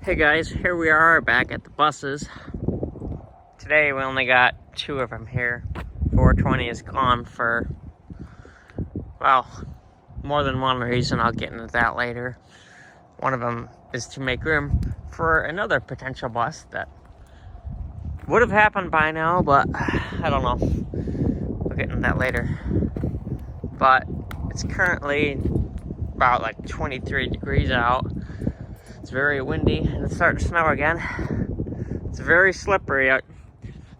Hey guys, here we are back at the buses. Today we only got 2 of them here. 420 is gone for, well, more than one reason. I'll get into that later. One of them is to make room for another potential bus that would have happened by now, but I don't know. We'll get into that later. But it's currently about like 23 degrees out. It's very windy and it's starting to snow again. It's very slippery out.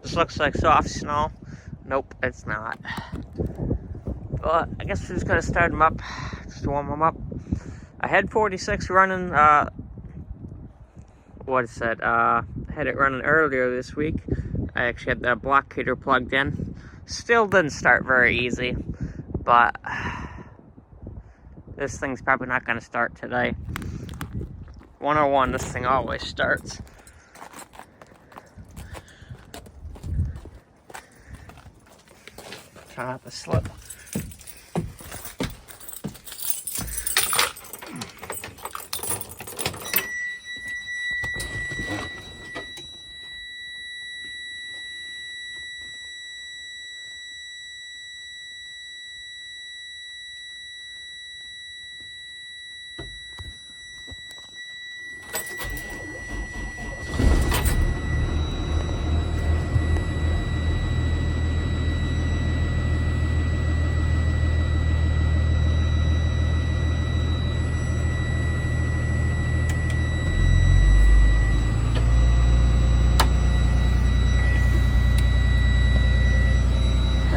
This looks like soft snow. Nope, it's not. But I guess we're just gonna start them up, just to warm them up. I had 46 running, I had it running earlier this week. I actually had the block heater plugged in. Still didn't start very easy, but this thing's probably not gonna start today. 101, this thing always starts. Try not to slip.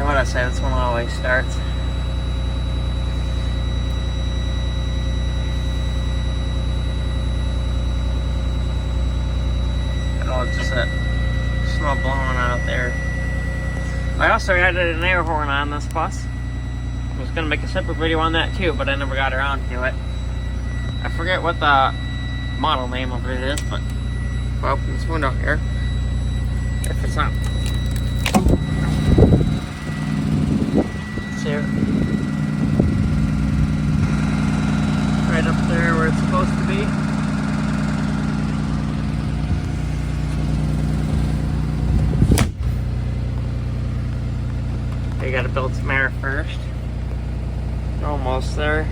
I say this one always starts. Oh, just that snow blowing out there. I also added an air horn on this bus. I was gonna make a separate video on that too, but I never got around to it. I forget what the model name of it is, but I'll open this window here. If it's not. There. Right up there where it's supposed to be. You gotta build some air first. Almost there.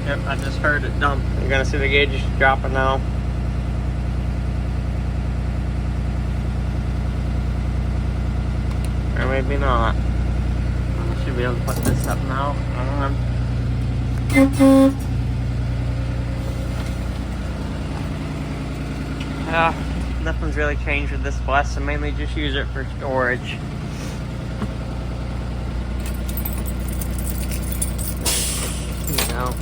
Yep, I just heard it dump. You're gonna see the gauge dropping now. Or maybe not. I should be able to put this up now. Nothing's really changed with this bus. I mainly just use it for storage. You know.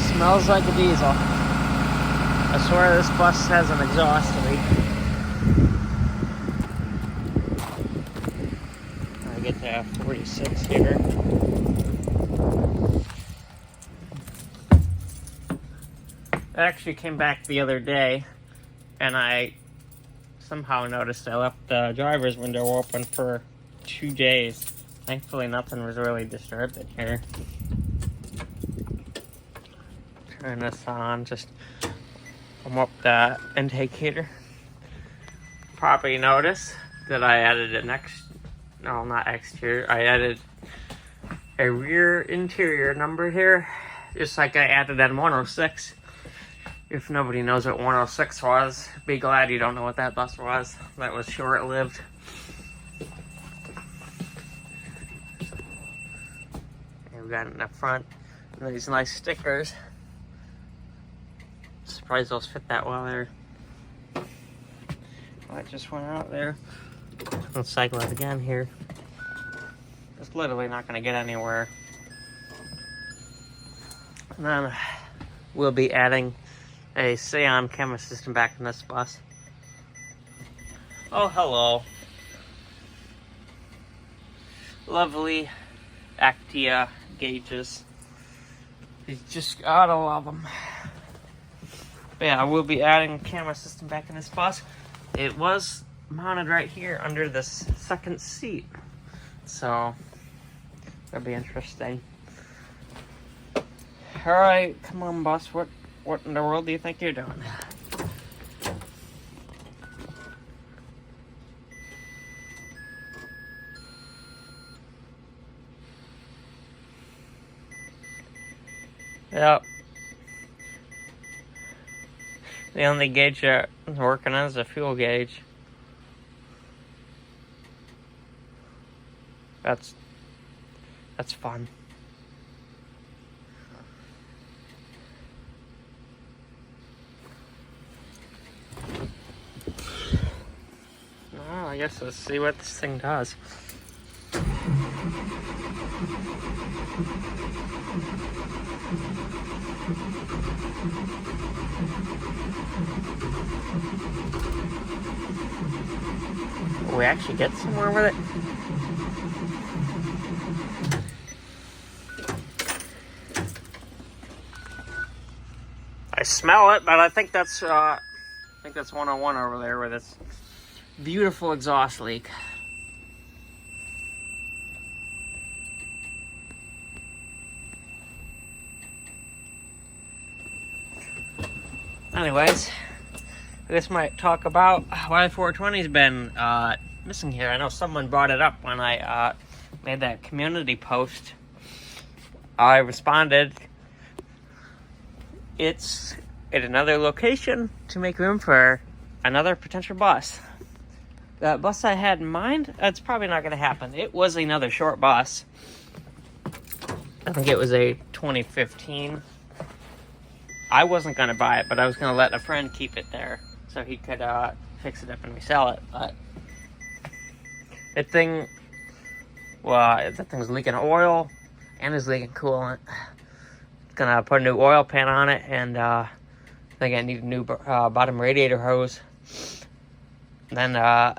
Smells like a diesel. I swear this bus has an exhaust leak. I get to 46 here. I actually came back the other day and I somehow noticed I left the driver's window open for 2 days. Thankfully nothing was really disturbed in here. Turn this on, just warm up the intake heater. Probably notice that I added not exterior, I added a rear interior number here, just like I added on 106. If nobody knows what 106 was, be glad you don't know what that bus was. That was short-lived. We got it in the front, and these nice stickers. Surprised those fit that well there. That just went out there. Let's cycle it again here. It's literally not going to get anywhere. And then we'll be adding a Scion camera system back in this bus. Oh, hello. Lovely Actia gauges. You just gotta love them. But yeah, I will be adding a camera system back in this bus. It was mounted right here under this second seat, so that'll be interesting. All right, come on, bus. What in the world do you think you're doing? Yep. The only gauge that is working on is a fuel gauge. That's fun. Well, I guess let's see what this thing does. Will we actually get somewhere with it? I smell it, but I think that's 101 over there with its beautiful exhaust leak. Anyways, I just might talk about why 420's been missing here. I know someone brought it up when I made that community post. I responded, it's at another location to make room for another potential bus. That bus I had in mind, that's probably not going to happen. It was another short bus. I think it was a 2015. I wasn't going to buy it, but I was going to let a friend keep it there so he could fix it up and resell it. But that thing's leaking oil and is leaking coolant. Gonna put a new oil pan on it, and I think I need a new bottom radiator hose. Then I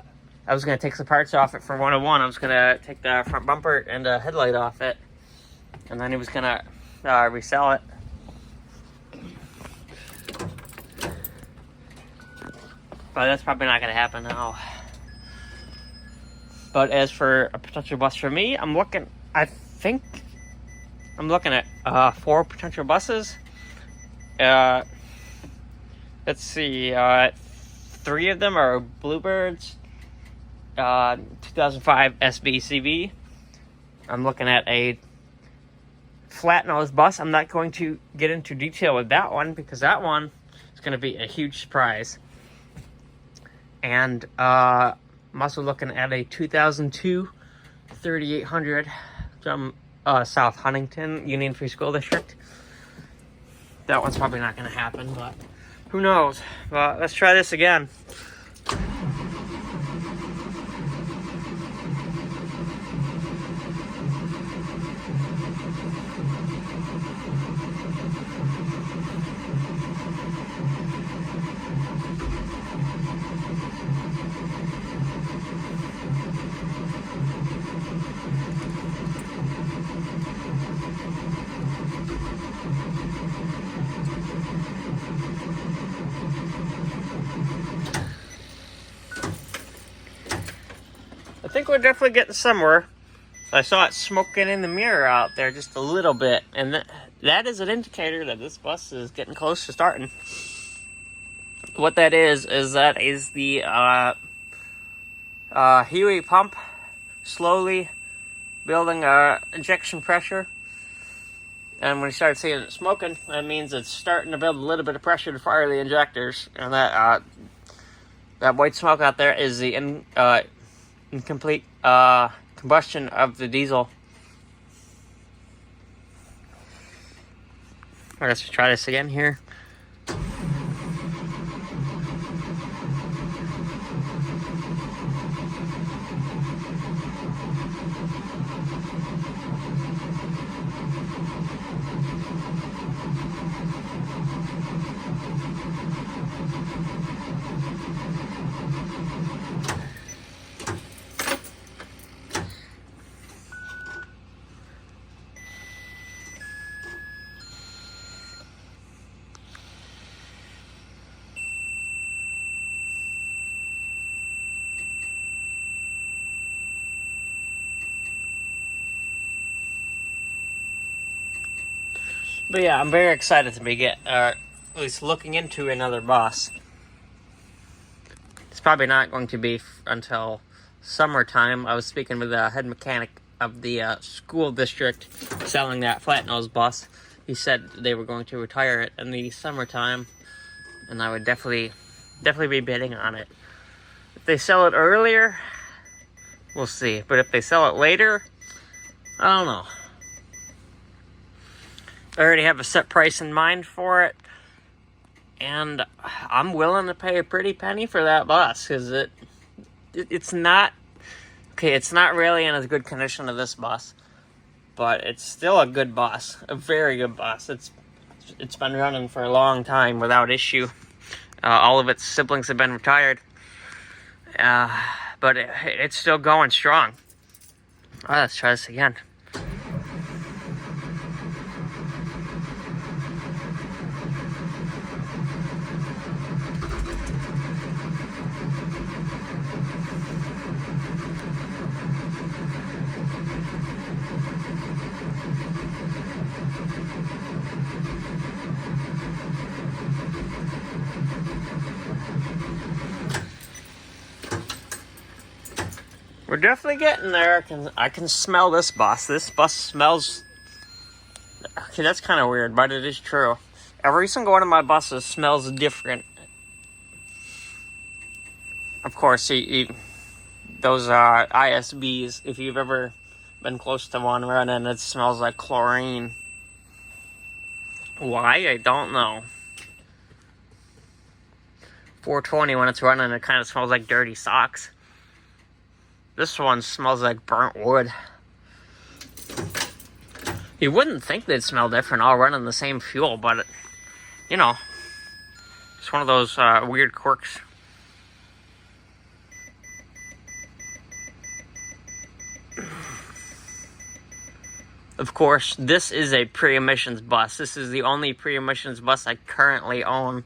was gonna take some parts off it for 101. I was gonna take the front bumper and the headlight off it, and then he was gonna resell it. But that's probably not gonna happen now. But as for a potential bus for me, I'm looking at 4 potential buses. Let's see, 3 of them are Bluebirds, 2005 SB CV. I'm looking at a flat nose bus. I'm not going to get into detail with that one because that one is going to be a huge surprise. And I'm also looking at a 2002 3800 from South Huntington Union Free School District. That one's probably not going to happen, but who knows? Well, let's try this again. I think we're definitely getting somewhere. I saw it smoking in the mirror out there just a little bit, and that is an indicator that this bus is getting close to starting. What that is the Huey pump slowly building injection pressure. And when you start seeing it smoking, that means it's starting to build a little bit of pressure to fire the injectors. And that white smoke out there is the incomplete combustion of the diesel. Alright, let's try this again here. But yeah, I'm very excited to be at least looking into another bus. It's probably not going to be until summertime. I was speaking with the head mechanic of the school district selling that flat nose bus. He said they were going to retire it in the summertime, and I would definitely be bidding on it. If they sell it earlier, we'll see. But if they sell it later, I don't know. I already have a set price in mind for it, and I'm willing to pay a pretty penny for that bus, because it's not, okay, it's not really in as good condition as this bus, but it's still a good bus, a very good bus. It's been running for a long time without issue. All of its siblings have been retired, but it's still going strong. Let's try this again. We're definitely getting there. I can smell this bus. This bus smells... Okay, that's kind of weird, but it is true. Every single one of my buses smells different. Of course, those ISBs, if you've ever been close to one running, it smells like chlorine. Why? I don't know. 420, when it's running, it kind of smells like dirty socks. This one smells like burnt wood. You wouldn't think they'd smell different all running the same fuel, but, you know, it's one of those weird quirks. Of course, this is a pre-emissions bus. This is the only pre-emissions bus I currently own.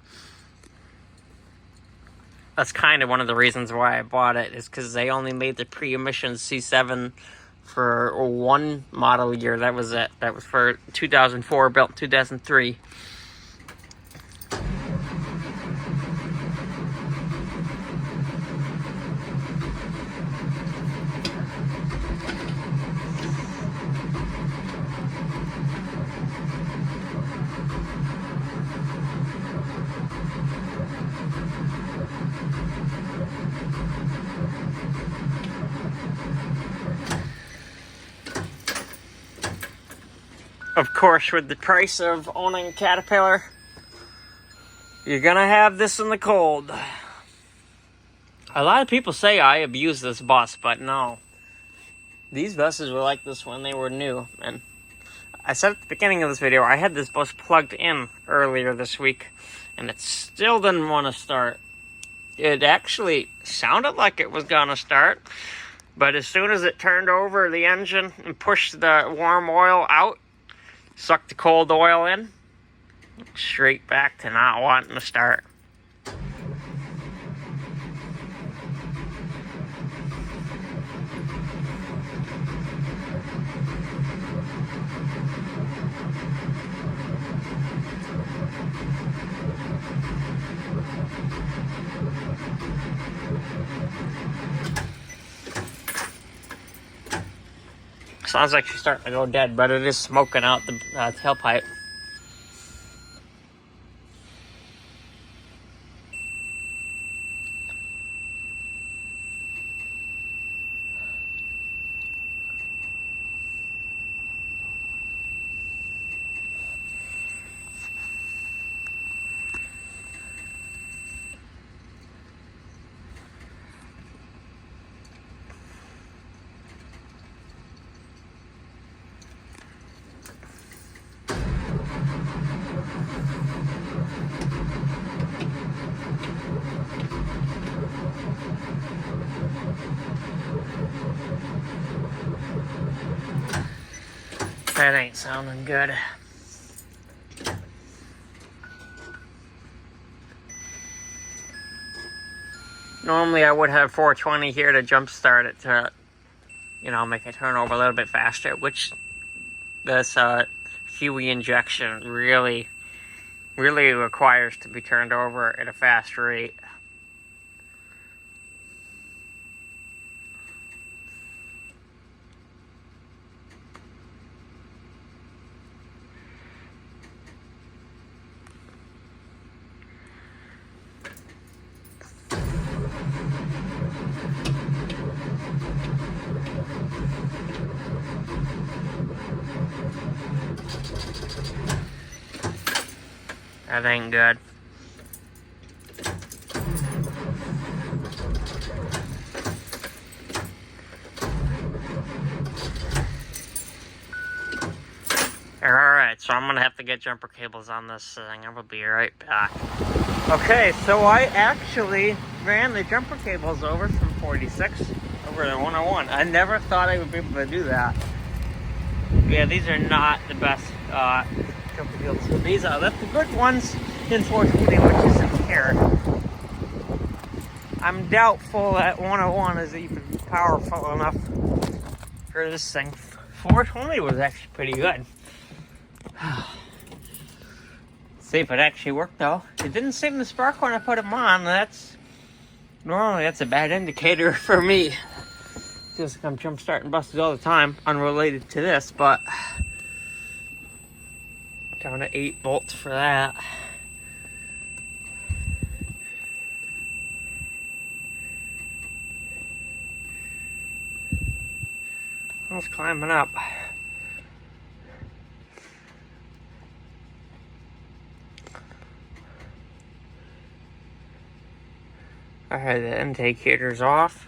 That's kind of one of the reasons why I bought it, is because they only made the pre-emissions C7 for one model year. That was it. That was for 2004, built in 2003. Of course, with the price of owning a Caterpillar, you're gonna have this in the cold. A lot of people say I abuse this bus, but no. These buses were like this when they were new, and I said at the beginning of this video, I had this bus plugged in earlier this week, and it still didn't want to start. It actually sounded like it was gonna start, but as soon as it turned over the engine and pushed the warm oil out, sucked the cold oil in, straight back to not wanting to start. Sounds like she's starting to go dead, but it is smoking out the tailpipe. That ain't sounding good. Normally I would have 420 here to jumpstart it to, you know, make it turn over a little bit faster, which this Huey injection really requires to be turned over at a fast rate. That ain't good. Alright, so I'm gonna have to get jumper cables on this thing. I will be right back. Okay, so I actually ran the jumper cables over from 46 over to 101. I never thought I would be able to do that. Yeah, these are not the best jumper cables. So these are the good ones in 420, which is in here. I'm doubtful that 101 is even powerful enough for this thing. 420 was actually pretty good. See if it actually worked though. It didn't seem to spark when I put them on. Normally that's a bad indicator for me. Feels like I'm jump starting busted all the time, unrelated to this, but down to 8 volts for that. I was climbing up. Alright, the intake heater's off.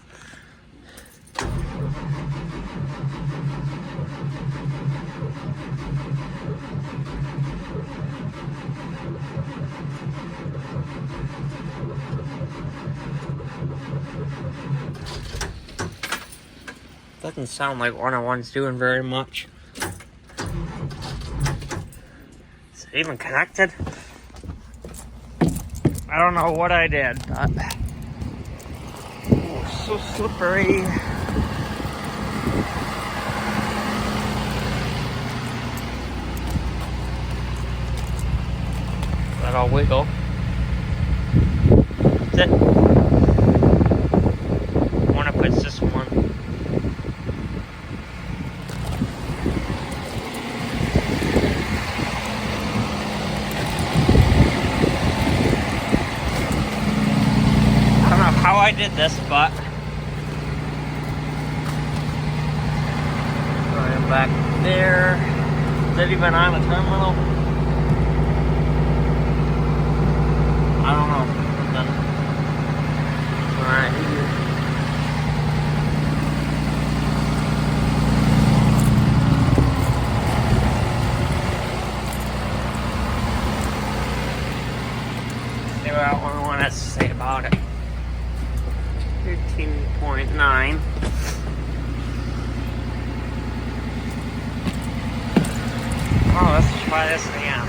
Doesn't sound like 101's doing very much. Is it even connected? I don't know what I did, but so slippery. That'll wiggle. That's it. One up is this one. I don't know how I did this, but back there. Is it even on a terminal? I don't know. Alright. See what 101 has to say about it. 13.9. Oh, let's try this again.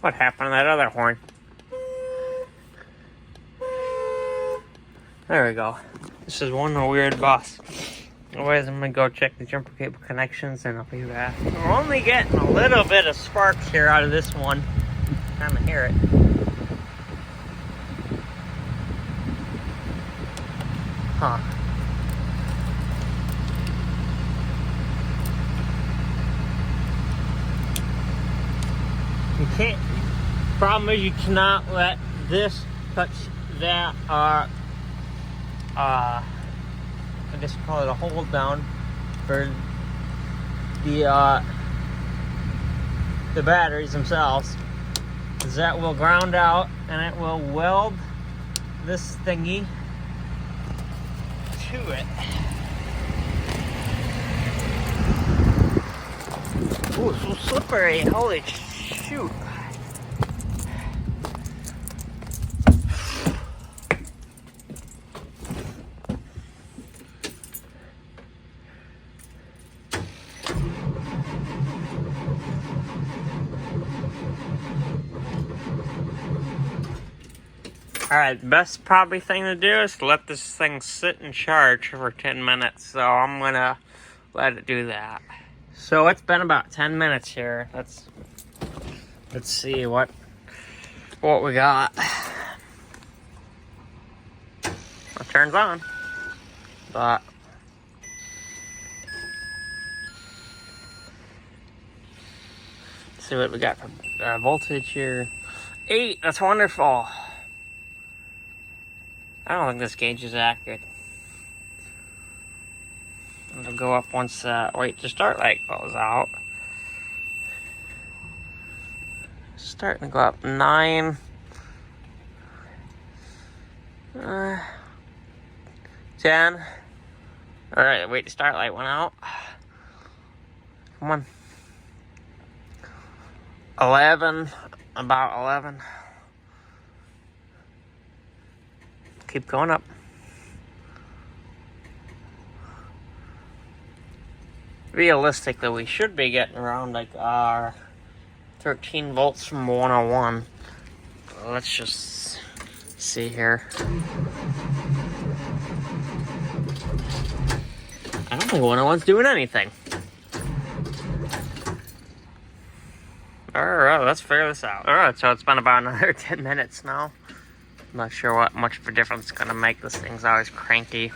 What happened to that other horn? There we go. This is one weird bus. Otherwise, I'm gonna go check the jumper cable connections and I'll be back. We're only getting a little bit of sparks here out of this one. Kind of hear it. Huh. You can't. Problem is, you cannot let this touch that. I just call it a hold down for the batteries themselves, because that will ground out and it will weld this thingy to it. Ooh, so slippery. Holy shoot. Alright, best probably thing to do is to let this thing sit and charge for 10 minutes. So I'm gonna let it do that. So it's been about 10 minutes here. Let's see what we got. It turns on, but let's see what we got for voltage here. 8. That's wonderful. I don't think this gauge is accurate. It'll go up once wait to start light goes out. Starting to go up 9. 10. Alright, wait to start light went out. Come on. 11. About 11. Keep going up. Realistically, we should be getting around like 13 volts from 101. Let's just see here. I don't think 101's doing anything. Alright, let's figure this out. Alright, so it's been about another 10 minutes now. I'm not sure what much of a difference it's gonna make. This thing's always cranky.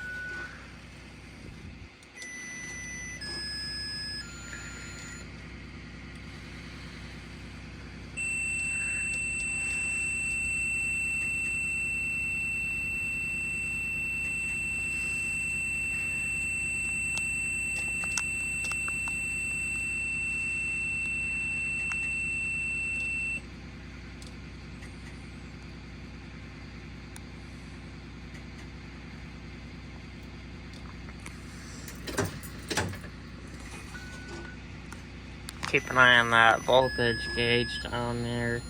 Keep an eye on that voltage gauge down there.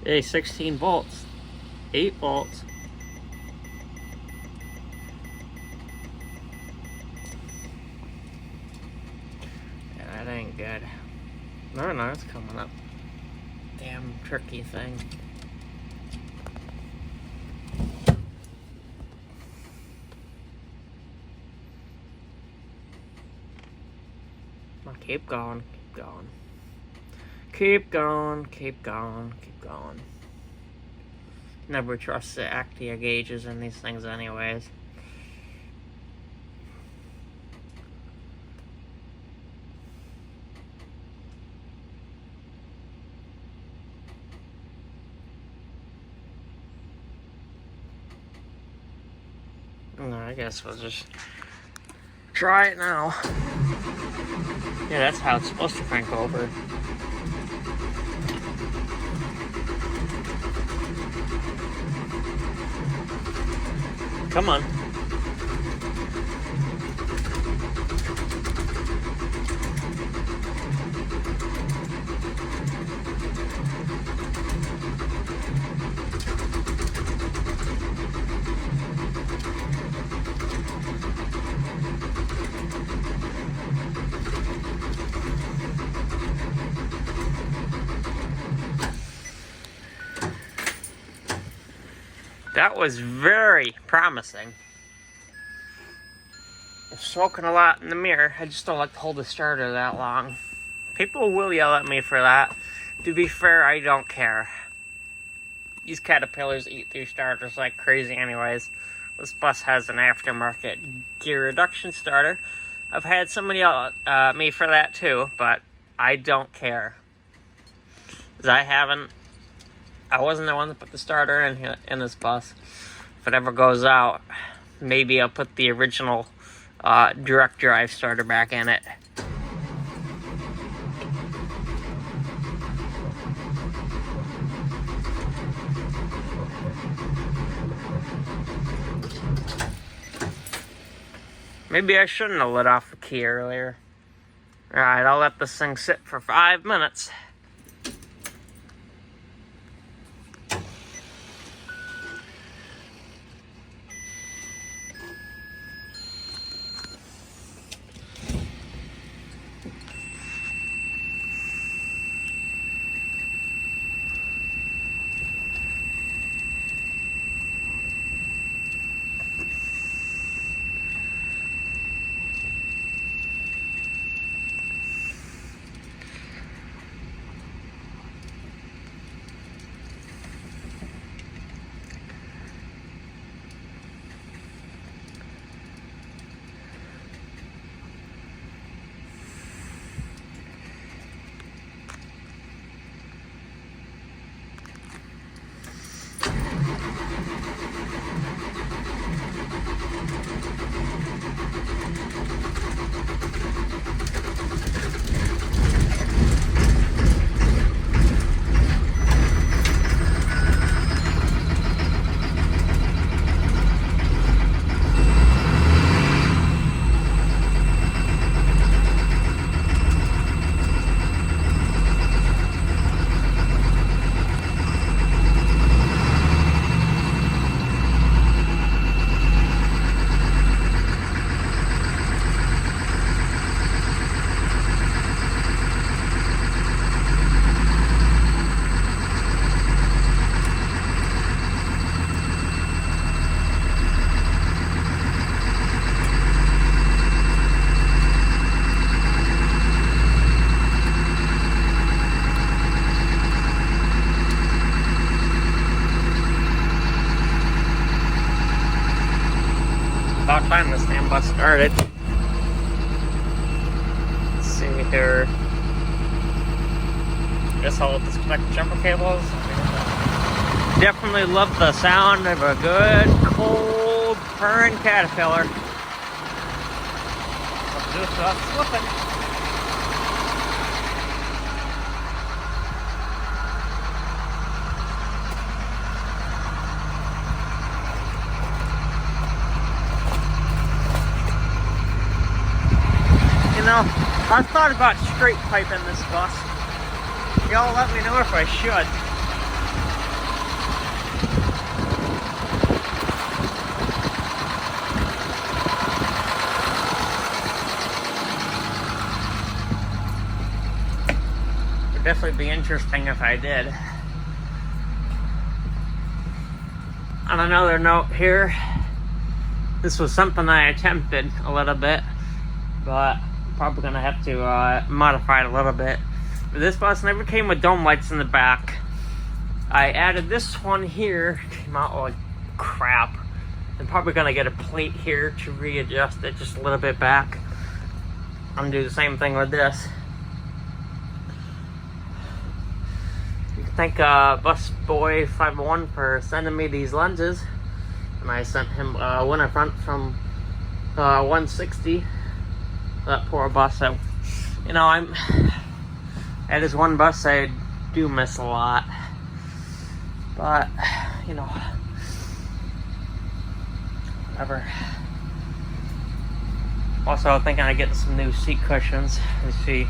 Hey, 16 volts. 8 volts. Yeah, that ain't good. No, it's coming up. Damn tricky thing. Keep going. Keep going. Never trust the Actia gauges in these things anyways. No, I guess we'll just try it now. Yeah, that's how it's supposed to crank over. Come on. That was very promising. I'm smoking a lot in the mirror. I just don't like to hold the starter that long. People will yell at me for that. To be fair, I don't care. These Caterpillars eat through starters like crazy anyways. This bus has an aftermarket gear reduction starter. I've had somebody yell at me for that too, but I don't care. 'Cause I wasn't the one that put the starter in this bus. If it ever goes out, maybe I'll put the original direct drive starter back in it. Maybe I shouldn't have let off the key earlier. Alright, I'll let this thing sit for 5 minutes. About time this damn bus started. Let's see here. Guess I'll disconnect the jumper cables. Definitely love the sound of a good cold purring Caterpillar. Let's do it without slipping. You know, I've thought about straight piping this bus. Y'all let me know if I should. Would definitely be interesting if I did. On another note here, this was something I attempted a little bit, but probably gonna have to modify it a little bit. But this bus never came with dome lights in the back. I added this one here, came out like crap. I'm probably gonna get a plate here to readjust it just a little bit back. I'm gonna do the same thing with this. You can thank Busboy 501 for sending me these lenses, and I sent him winter front from 160. That poor bus. So, you know, at his one bus I do miss a lot, but you know, whatever. Also thinking of getting some new seat cushions. You see,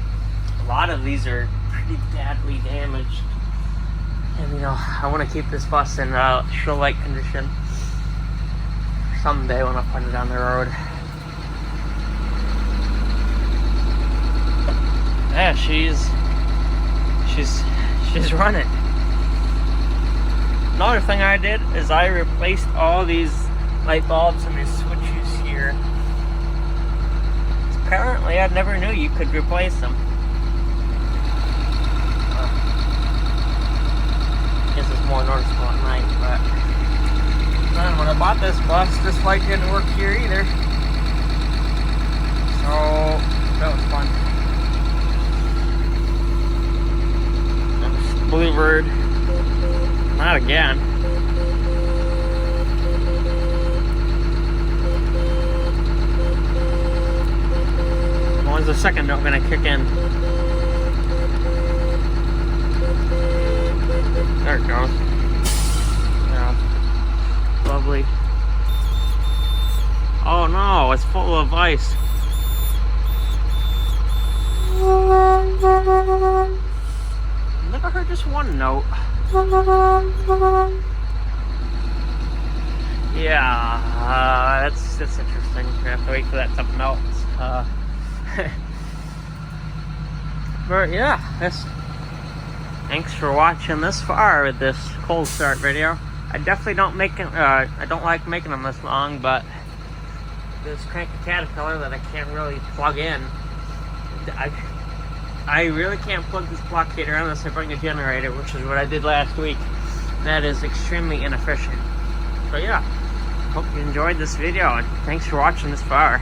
a lot of these are pretty badly damaged, and you know, I want to keep this bus in show light condition someday when I put it on the road. Yeah, she's running. Another thing I did is I replaced all these light bulbs and these switches here. Apparently, I never knew you could replace them. I guess it's more noticeable at night, but then when I bought this bus, this light didn't work here either. So that was fun. Bluebird, not again. When's the second note gonna kick in? There it goes. Yeah. Lovely. Oh no, it's full of ice. heard just one note. Yeah, that's interesting. We have to wait for that to melt. But yeah, thanks for watching this far with this cold start video. I definitely don't I don't like making them this long, but this cranky Caterpillar that I can't really plug in, I really can't plug this blockade unless I bring a generator, which is what I did last week. That is extremely inefficient. So yeah, hope you enjoyed this video, and thanks for watching this far.